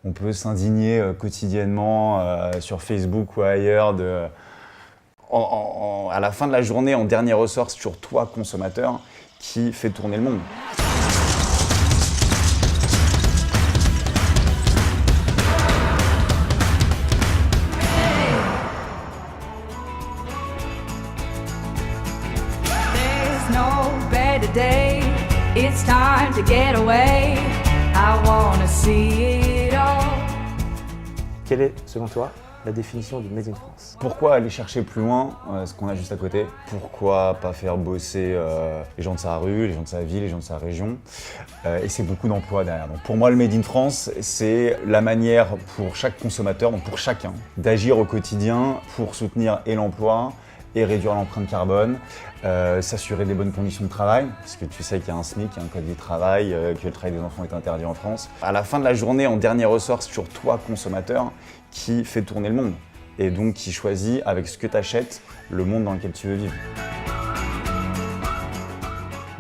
On peut s'indigner quotidiennement sur Facebook ou ailleurs à la fin de la journée, en dernier ressort, c'est toujours toi, consommateur, qui fait tourner le monde. There's no better day. It's time to get away. I wanna see it all. Quelle est, selon toi, la définition du Made in France? Pourquoi aller chercher plus loin ce qu'on a juste à côté? Pourquoi pas faire bosser les gens de sa rue, les gens de sa ville, les gens de sa région? Et c'est beaucoup d'emplois derrière. Donc pour moi, le Made in France, c'est la manière pour chaque consommateur, donc pour chacun, d'agir au quotidien pour soutenir et l'emploi et réduire l'empreinte carbone, s'assurer des bonnes conditions de travail, parce que tu sais qu'il y a un SMIC, il y a un code du travail, que le travail des enfants est interdit en France. À la fin de la journée, en dernier ressort, c'est toujours toi, consommateur, qui fait tourner le monde et donc qui choisit avec ce que tu achètes le monde dans lequel tu veux vivre.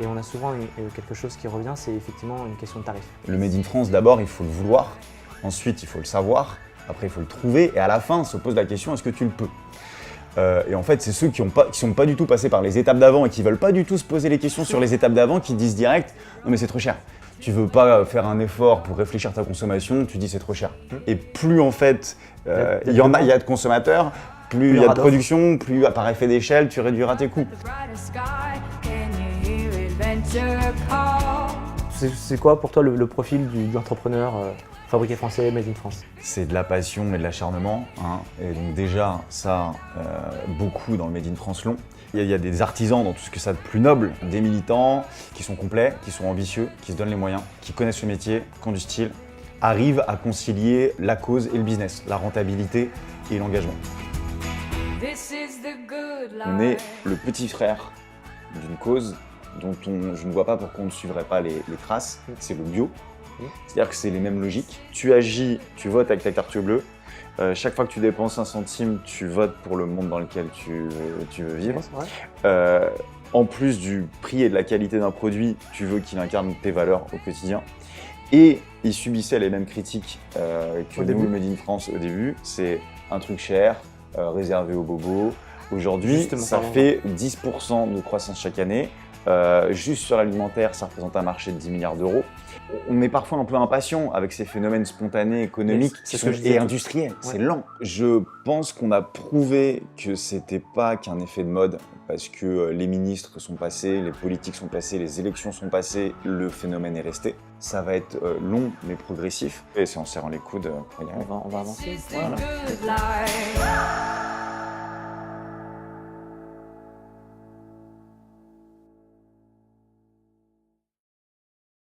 Et on a souvent quelque chose qui revient, c'est effectivement une question de tarif. Le Made in France, d'abord, il faut le vouloir, ensuite il faut le savoir, après il faut le trouver et à la fin se pose la question, est-ce que tu le peux? Et en fait, c'est ceux qui sont pas du tout passés par les étapes d'avant et qui veulent pas du tout se poser les questions sur les étapes d'avant qui disent direct « non mais c'est trop cher ». Tu veux pas faire un effort pour réfléchir à ta consommation, tu dis c'est trop cher. Et plus en fait il y a de consommateurs, plus il y a de production, plus par effet d'échelle tu réduiras tes coûts. The brighter sky, can you hear adventure call? C'est quoi pour toi le profil du entrepreneur fabriqué français, Made in France? C'est de la passion et de l'acharnement, hein. Et donc déjà ça, beaucoup dans le Made in France long. Il y a des artisans dans tout ce que ça a de plus noble, des militants qui sont complets, qui sont ambitieux, qui se donnent les moyens, qui connaissent le métier, qui ont du style, arrivent à concilier la cause et le business, la rentabilité et l'engagement. This is the good On est life. le petit frère d'une cause dont je ne vois pas pourquoi on ne suivrait pas les traces, c'est le bio. C'est-à-dire que c'est les mêmes logiques. Tu agis, tu votes avec ta carte bleue. Chaque fois que tu dépenses 1 centime, tu votes pour le monde dans lequel tu veux vivre. En plus du prix et de la qualité d'un produit, tu veux qu'il incarne tes valeurs au quotidien. Et ils subissaient les mêmes critiques que nous, le Made in France au début. C'est un truc cher, réservé aux bobos. Aujourd'hui, ça fait 10% de croissance chaque année. Juste sur l'alimentaire, ça représente un marché de 10 milliards d'euros. On est parfois un peu impatient avec ces phénomènes spontanés, économiques et industriels. Ouais. C'est lent. Je pense qu'on a prouvé que c'était pas qu'un effet de mode parce que les ministres sont passés, les politiques sont passés, les élections sont passées, le phénomène est resté. Ça va être long mais progressif et c'est en serrant les coudes qu'on va y arriver. On va avancer. This is the good life.